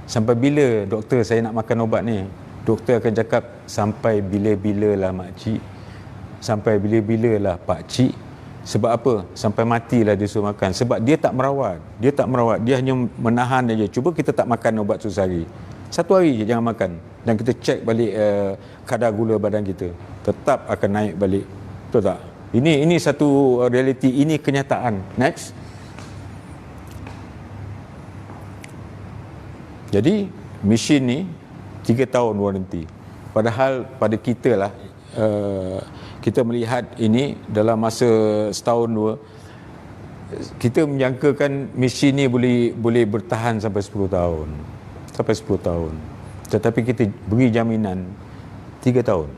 Sampai bila doktor saya nak makan ubat ni? Doktor akan cakap sampai bila-bilalah makcik. Sampai bila-bilalah pakcik. Sebab apa? Sampai matilah dia suruh makan. Sebab dia tak merawat. Dia hanya menahan saja. Cuba kita tak makan ubat tu sehari. 1 hari je jangan makan. Dan kita cek balik kadar gula badan kita. Tetap akan naik balik. Betul tak? Ini satu realiti. Ini kenyataan. Next. Jadi mesin ni 3 tahun waranti. Padahal pada kita lah, kita melihat ini dalam masa setahun 2, kita menjangkakan mesin ni boleh bertahan sampai 10 tahun. Sampai 10 tahun. Tetapi kita beri jaminan 3 tahun.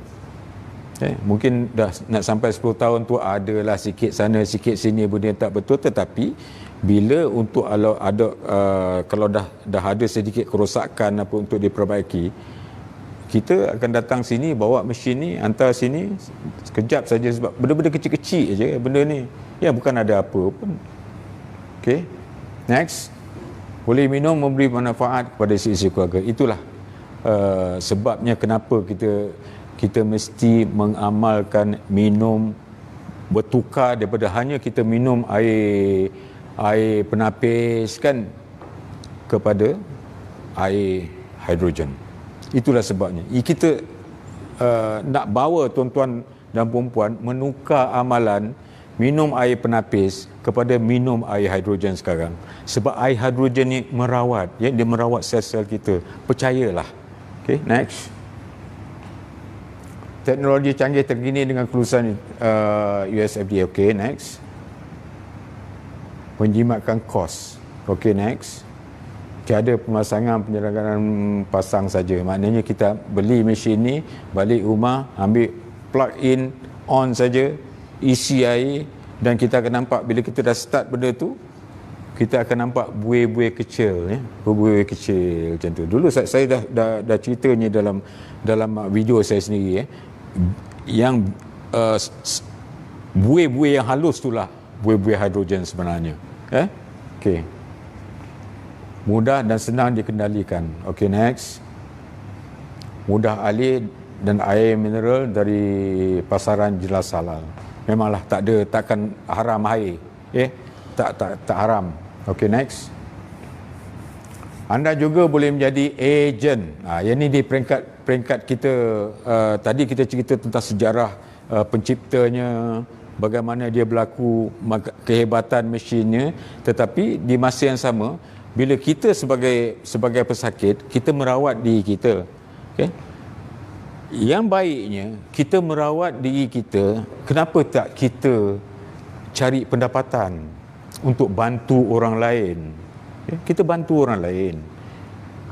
Mungkin dah nak sampai 10 tahun tu adalah sikit sana sikit sini benda yang tak betul, tetapi bila untuk kalau dah ada sedikit kerosakan apa untuk diperbaiki, kita akan datang sini bawa mesin ni hantar sini sekejap saja, sebab benda-benda kecil-kecil je benda ni. Ya, bukan ada apa pun. Okey. Next. Boleh minum memberi manfaat kepada isi keluarga. Itulah sebabnya kenapa kita mesti mengamalkan minum bertukar daripada hanya kita minum air penapis kan kepada air hidrogen. Itulah sebabnya. Kita nak bawa tuan-tuan dan puan-puan menukar amalan minum air penapis kepada minum air hidrogen sekarang. Sebab air hidrogen ni merawat, dia merawat sel-sel kita. Percayalah. Okay, next. Teknologi canggih terkini dengan kelulusan US FDA. Okay, next. Menjimatkan kos. Okay, next. Tiada pemasangan penyelenggaraan pasang saja. Maknanya kita beli mesin ni, balik rumah, ambil plug in, on saja, isi air, dan kita akan nampak bila kita dah start benda tu, kita akan nampak buih-buih kecil, buih-buih kecil macam tu. Dulu saya dah ceritanya dalam video saya sendiri, yang buih-buih yang halus itulah buih-buih hidrogen sebenarnya. Okey. Mudah dan senang dikendalikan. Okey, next. Mudah alih dan air mineral dari pasaran jelas halal. Memanglah takkan haram air. Tak haram. Okey, next. Anda juga boleh menjadi ejen. Yang ni di peringkat kita, tadi kita cerita tentang sejarah penciptanya, bagaimana dia berlaku, kehebatan mesinnya, tetapi di masa yang sama bila kita sebagai pesakit, kita merawat diri kita. Okay? Yang baiknya kita merawat diri kita, kenapa tak kita cari pendapatan untuk bantu orang lain? Kita bantu orang lain.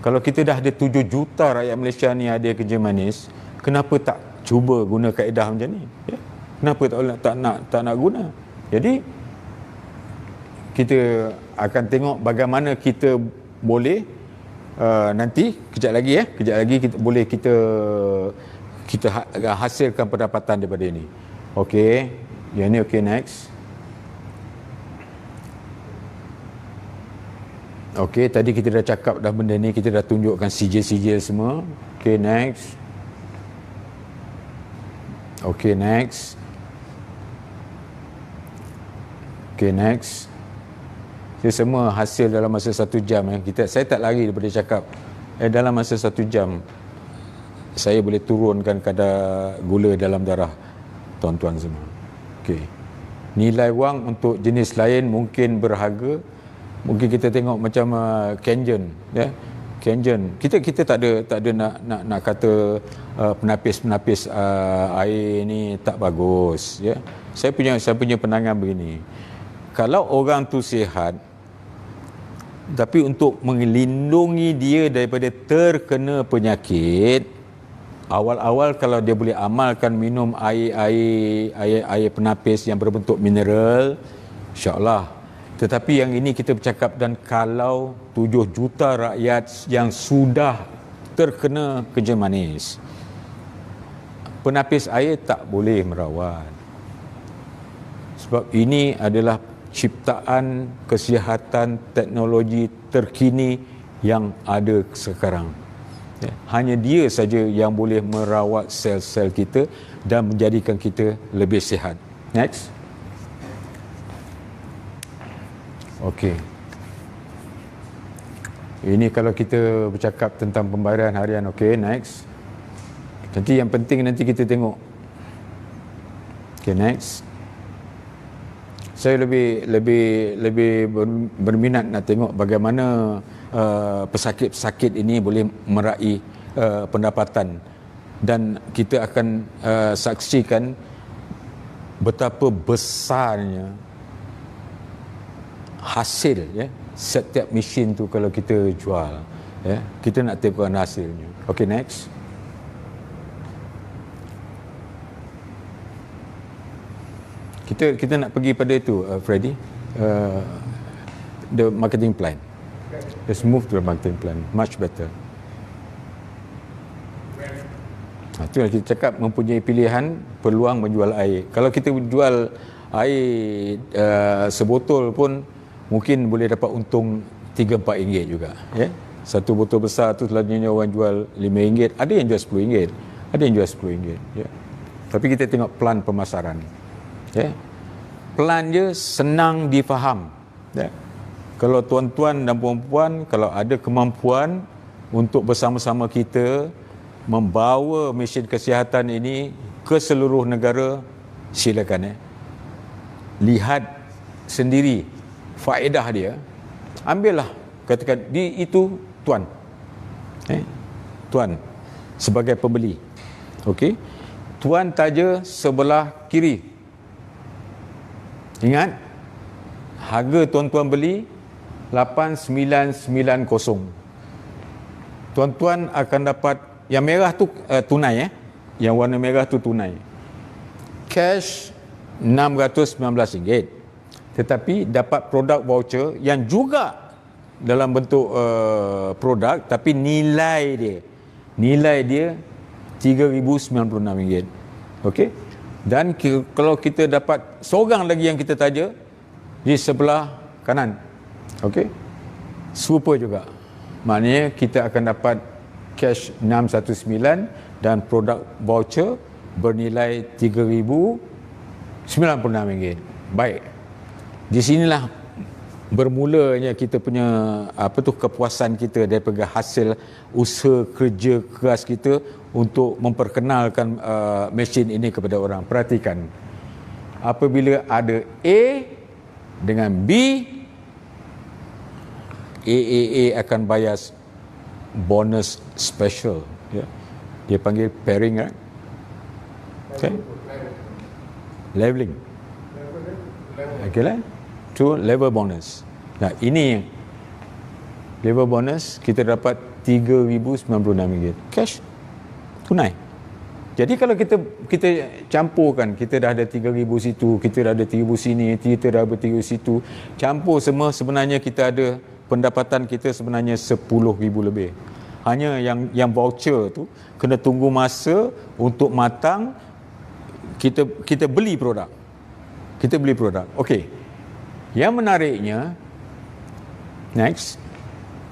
Kalau kita dah ada 7 juta rakyat Malaysia ni ada kerja manis, kenapa tak cuba guna kaedah macam ni? Kenapa tak nak guna? Jadi kita akan tengok bagaimana kita boleh nanti kejap lagi kita hasilkan pendapatan daripada ini. Okey, yang ni okey, next. Okey, tadi kita dah cakap dah benda ni, kita dah tunjukkan sijil-sijil semua. Okey, next. Okey, next. Okey, next. Itu semua hasil dalam masa 1 jam. Saya tak lari daripada cakap dalam masa 1 jam saya boleh turunkan kadar gula dalam darah tuan-tuan semua. Okey. Nilai wang untuk jenis lain mungkin berharga. Mungkin kita tengok macam Kengen, ya. Kengen. Kita tak ada nak kata penapis air ni tak bagus, ya. Saya punya pandangan begini. Kalau orang tu sihat, tapi untuk melindungi dia daripada terkena penyakit, awal-awal kalau dia boleh amalkan minum air penapis yang berbentuk mineral, insya-Allah. Tetapi yang ini kita bercakap, dan kalau 7 juta rakyat yang sudah terkena kencing manis, penapis air tak boleh merawat. Sebab ini adalah ciptaan kesihatan teknologi terkini yang ada sekarang. Hanya dia saja yang boleh merawat sel-sel kita dan menjadikan kita lebih sihat. Next. Okey. Ini kalau kita bercakap tentang pembayaran harian. Okey, next. Nanti yang penting nanti kita tengok. Okey, next. Saya lebih berminat nak tengok bagaimana pesakit-pesakit ini boleh meraih pendapatan, dan kita akan saksikan betapa besarnya hasil, ya, setiap mesin tu kalau kita jual, ya. Kita nak tengok hasilnya. Okey, next. Kita nak pergi pada itu, Freddy, the marketing plan. Let's move to the marketing plan, much better. Itu yang kita cakap, mempunyai pilihan, peluang menjual air. Kalau kita jual air sebotol pun mungkin boleh dapat untung 3-4 ringgit juga, ya. Satu botol besar tu selalunya orang jual 5 ringgit, ada yang jual 10 ringgit, ada yang jual 10 ringgit, ya. Tapi kita tengok plan pemasaran, ya. Plan dia senang difaham, ya. Kalau tuan-tuan dan puan-puan kalau ada kemampuan untuk bersama-sama kita membawa mesin kesihatan ini ke seluruh negara, silakan, ya. Lihat sendiri faedah dia. Ambillah, katakan itu tuan, tuan sebagai pembeli. Okey, tuan taja sebelah kiri. Ingat, harga tuan-tuan beli 8,990. Tuan-tuan akan dapat yang merah tu tunai, yang warna merah tu tunai. Cash RM619. Tetapi dapat produk voucher yang juga dalam bentuk produk, tapi nilai dia RM3,096. Okey. Dan kalau kita dapat seorang lagi yang kita taja di sebelah kanan, okey, super juga. Maknanya kita akan dapat cash 619 dan produk voucher bernilai RM3,096. Baik. Di sinilah bermulanya kita punya kepuasan kita daripada hasil usaha kerja keras kita untuk memperkenalkan mesin ini kepada orang. Perhatikan, apabila ada A dengan B, AAA akan bayar bonus special, ya. Dia panggil pairing, right? Okay. Leveling. Okay lah. To level bonus. Nah, ini level bonus kita dapat RM3,096 cash tunai. Jadi kalau kita campurkan, kita dah ada 3,000 situ, kita dah ada 3,000 sini, kita dah ada 3,000 situ, campur semua, sebenarnya kita ada pendapatan kita sebenarnya 10,000 lebih. Hanya yang voucher tu kena tunggu masa untuk matang, kita beli produk. Kita beli produk. Okey. Yang menariknya, next,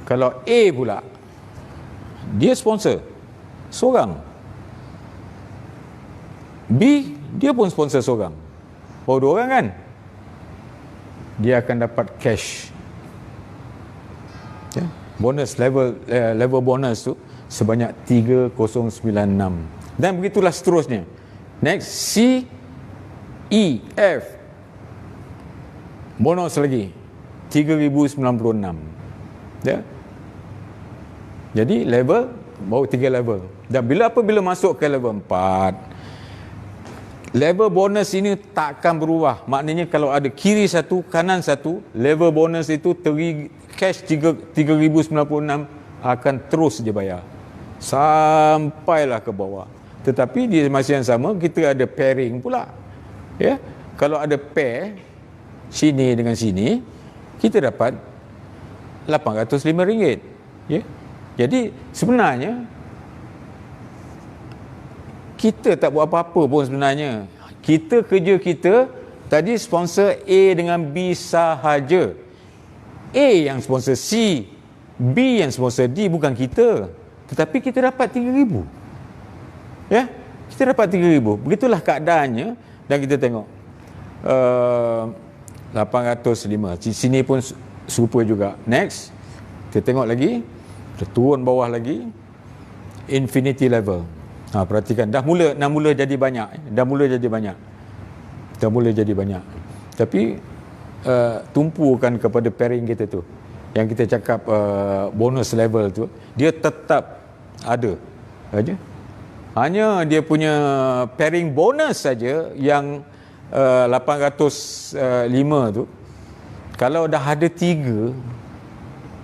kalau A pula, dia sponsor seorang. B, dia pun sponsor seorang. Baru 2 orang kan? Dia akan dapat cash. Okay. Bonus level bonus tu sebanyak 3,096. Dan begitulah seterusnya. Next, C, E, F. Bonus lagi 3,096. Ya. Jadi level baru 3 level. Dan apabila masuk ke level 4, level bonus ini takkan berubah. Maknanya kalau ada kiri satu, kanan satu, level bonus itu cash 3,096 akan terus je bayar sampailah ke bawah. Tetapi di masa yang sama kita ada pairing pula. Ya, kalau ada pair sini dengan sini, kita dapat RM805. Ya. Jadi sebenarnya kita tak buat apa-apa pun sebenarnya. Kerja kita tadi sponsor A dengan B sahaja. A yang sponsor C, B yang sponsor D, bukan kita. Tetapi kita dapat 3,000. Ya, kita dapat 3,000. Begitulah keadaannya. Dan kita tengok 805. Sini pun serupa juga. Next, kita tengok lagi, kita turun bawah lagi, infinity level. Perhatikan, dah mula jadi banyak. Dah mula jadi banyak. Tapi tumpukan kepada pairing kita tu, yang kita cakap bonus level tu, dia tetap ada aja. Hanya dia punya pairing bonus saja yang 805 tu, kalau dah ada 3,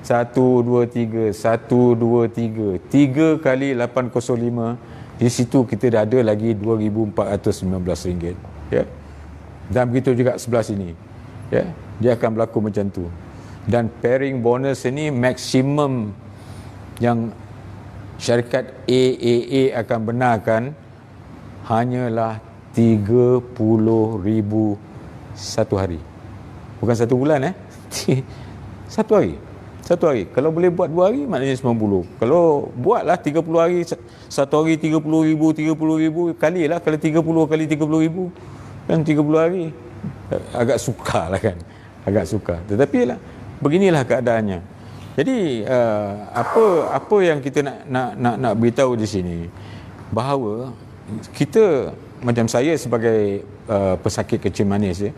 1, 2, 3, 1, 2, 3, 3 kali 805, di situ kita dah ada lagi RM2,419. Ya. Dan begitu juga sebelah sini. Ya, dia akan berlaku macam tu. Dan pairing bonus ini maksimum yang syarikat AAA akan benarkan hanyalah 30,000 satu hari. Bukan satu bulan Satu hari. Kalau boleh buat 2 hari, maknanya 90. Kalau buatlah 30 hari, satu hari 30,000 kalilah. Kalau 30 kali 30,000 kan 30 hari. Agak sukar lah kan. Tetapi lah, beginilah keadaannya. Jadi apa yang kita nak beritahu di sini, bahawa kita, macam saya sebagai pesakit kencing manis 5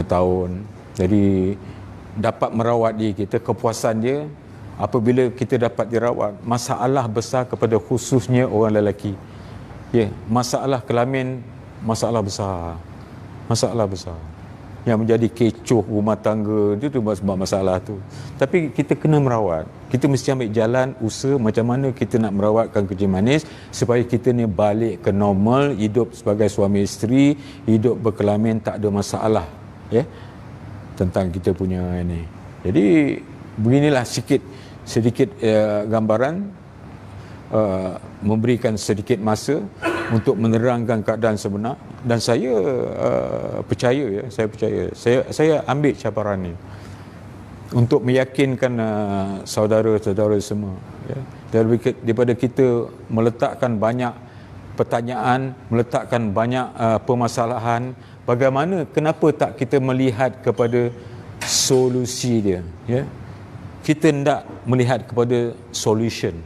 tahun, jadi dapat merawat diri kita, kepuasan dia apabila kita dapat dirawat. Masalah besar kepada khususnya orang lelaki, masalah kelamin, masalah besar yang menjadi kecoh rumah tangga itu sebab masalah tu. Tapi kita kena merawat, kita mesti ambil jalan usaha macam mana kita nak merawatkan kencing manis supaya kita ni balik ke normal, hidup sebagai suami isteri, hidup berkelamin, tak ada masalah tentang kita punya ini. Jadi beginilah sedikit gambaran, memberikan sedikit masa untuk menerangkan keadaan sebenar. Dan saya percaya, saya ambil cabaran ni untuk meyakinkan saudara-saudara semua, daripada kita meletakkan banyak pertanyaan, meletakkan banyak permasalahan, kenapa tak kita melihat kepada solusi dia, kita hendak melihat kepada solution.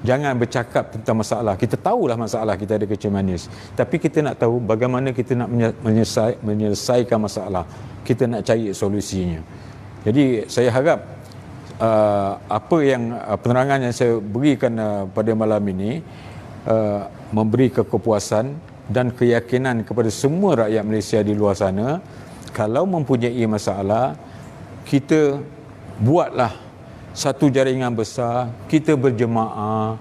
Jangan bercakap tentang masalah. Kita tahulah masalah kita ada kencing manis, tapi kita nak tahu bagaimana kita nak menyelesaikan masalah. Kita nak cari solusinya. Jadi saya harap apa yang penerangan yang saya berikan pada malam ini memberi kepuasan dan keyakinan kepada semua rakyat Malaysia di luar sana. Kalau mempunyai masalah, kita buatlah satu jaringan besar, kita berjemaah.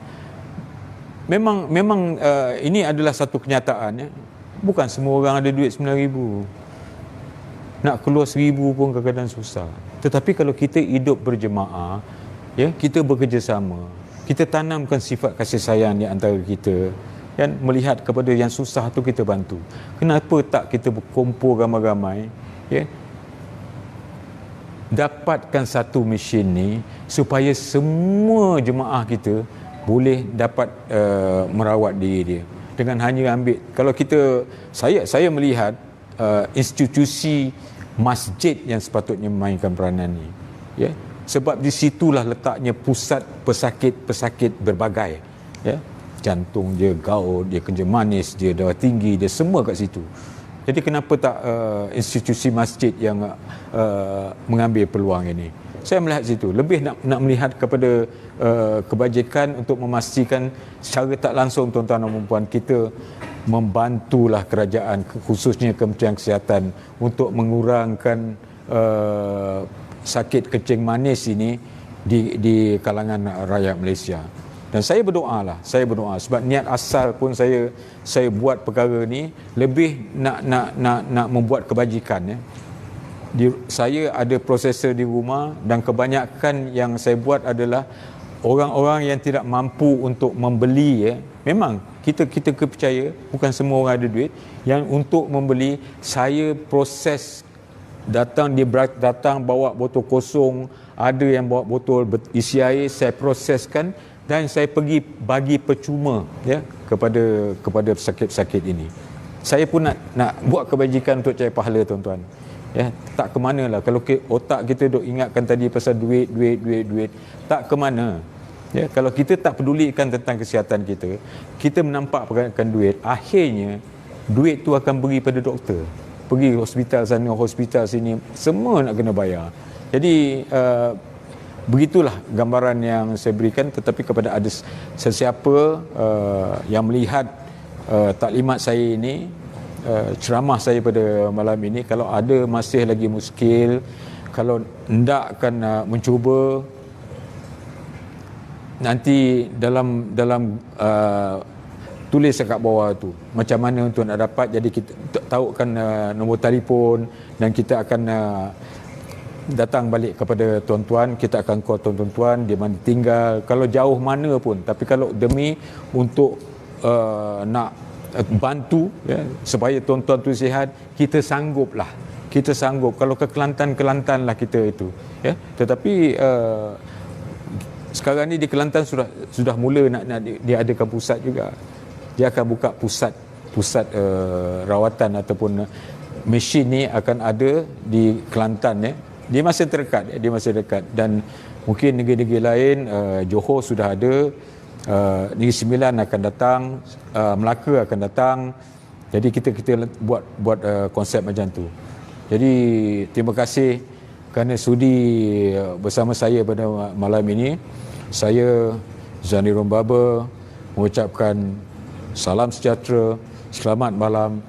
Memang ini adalah satu kenyataan, ya. Bukan semua orang ada duit 9,000. Nak keluar 1,000 pun kadang-kadang susah. Tetapi kalau kita hidup berjemaah, ya, kita bekerjasama, kita tanamkan sifat kasih sayang di antara kita, kan, melihat kepada yang susah tu kita bantu. Kenapa tak kita berkumpul ramai-ramai, ya, dapatkan satu mesin ni supaya semua jemaah kita boleh dapat merawat diri dia dengan hanya ambil. Kalau kita, saya melihat institusi masjid yang sepatutnya memainkan peranan ni, ya, sebab di situlah letaknya pusat pesakit-pesakit berbagai, ya, jantung dia, gout dia, kencing manis dia, darah tinggi dia, semua kat situ. Jadi kenapa tak institusi masjid yang mengambil peluang ini? Saya melihat situ, lebih nak melihat kepada kebajikan untuk memastikan secara tak langsung, tuan-tuan dan puan, kita membantulah kerajaan, khususnya Kementerian Kesihatan, untuk mengurangkan sakit kencing manis ini di kalangan rakyat Malaysia. Dan saya berdoa sebab niat asal pun saya buat perkara ni lebih nak membuat kebajikan, ya. Saya ada prosesor di rumah dan kebanyakan yang saya buat adalah orang-orang yang tidak mampu untuk membeli, ya. Memang kita percaya bukan semua orang ada duit yang untuk membeli. Saya proses, datang bawa botol kosong, ada yang bawa botol isi air, saya proseskan dan saya pergi bagi percuma, ya, kepada pesakit-pesakit ini. Saya pun nak buat kebajikan untuk cari pahala, tuan-tuan. Ya, tak ke mana lah. Kalau otak kita duk ingatkan tadi pasal duit, tak ke mana. Ya, kalau kita tak pedulikan tentang kesihatan kita menampakkan duit, akhirnya duit tu akan beri pada doktor. Pergi hospital sana, hospital sini, semua nak kena bayar. Jadi begitulah gambaran yang saya berikan. Tetapi kepada ada sesiapa yang melihat taklimat saya ini, ceramah saya pada malam ini, kalau ada masih lagi muskil, kalau hendakkan mencuba, nanti dalam tulis kat bawah tu macam mana untuk nak dapat. Jadi kita tahukan nombor telefon dan kita akan datang balik kepada tuan-tuan. Kita akan call tuan-tuan di mana tinggal, kalau jauh mana pun. Tapi kalau demi untuk nak bantu, ya, supaya tuan-tuan tu sihat, kita sanggup. Kalau ke Kelantan lah kita itu, ya. Tetapi sekarang ni di Kelantan sudah mula nak diadakan pusat juga. Dia akan buka pusat rawatan ataupun mesin ni akan ada di Kelantan, ya. Dia masih dekat, dan mungkin negeri-negeri lain, Johor sudah ada, Negeri Sembilan akan datang, Melaka akan datang. Jadi kita buat konsep macam tu. Jadi terima kasih kerana sudi bersama saya pada malam ini. Saya Zanirun Baba mengucapkan salam sejahtera, selamat malam.